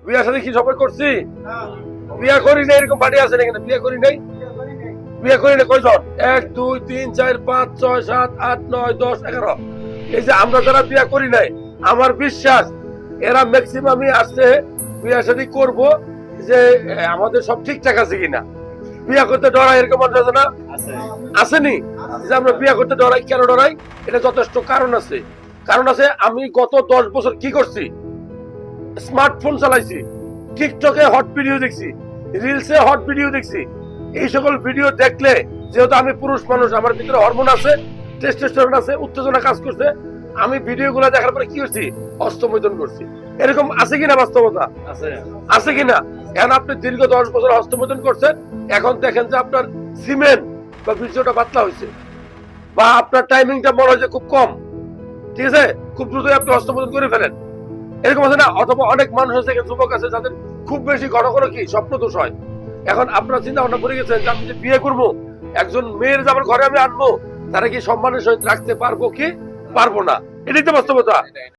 বিয়া সাথে কি সবাই করছি? বিয়া করি নাই, এরকম বাড়ি আছে এখানে বিয়া করি নাই। বিয়ে করি না কয়জন? 1 2 3 4 5 6 7 8 9 10 11। এই যে আমরা যারা বিয়ে করি নাই, আমার বিশ্বাস এরা ম্যাক্সিমামই আসছে বিয়ে শাদী করব, যে আমাদের সব ঠিকঠাক আছে কিনা। বিয়ে করতে ডরাই এরকম মানুষ আছে না? আসেনি? যে আমরা বিয়ে করতে ডরাই, কেন ডরাই? এটা যথেষ্ট কারণ আছে। কারণ আছে, আমি গত 10 বছর কি করছি? স্মার্টফোন চালাইছি, টিকটকে হট ভিডিও দেখছি, রিলসে হট ভিডিও দেখছি। এই সকল ভিডিও দেখলে, যেহেতু আমি পুরুষ মানুষ, আমার ভিতরে হরমোন আছে, টেস্টোস্টেরন আছে, উত্তেজনা কাজ করছে, আমি ভিডিওগুলো দেখার পরে কি করছি? হস্তমৈথুন করছি। এরকম আছে কিনা বাস্তবতা? আছে কিনা? এখন আপনি দীর্ঘ 10 বছর হস্তমৈথুন করছেন, এখন দেখেন যে আপনার সিমেন্ট বা বীর্যটা পাতলা হয়েছে, বা আপনার টাইমিংটা মনে হয় যে খুব কম, ঠিক আছে, খুব দ্রুতই আপনি হস্তমৈথুন করে ফেলেন, এরকম আছে না? অথবা অনেক মানুষ আছে, যুবক আছে, যাদের খুব বেশি ঘন ঘন কি স্বপ্ন দোষ হয়। এখন আপনারা চিন্তা ভাবনা করে গেছেন যে আমি যে বিয়ে করবো, একজন মেয়ের যে আমার ঘরে আমি আনবো, তারা কি সম্মানের সহিত রাখতে পারবো কি পারবো না? এটাই তো বাস্তবতা।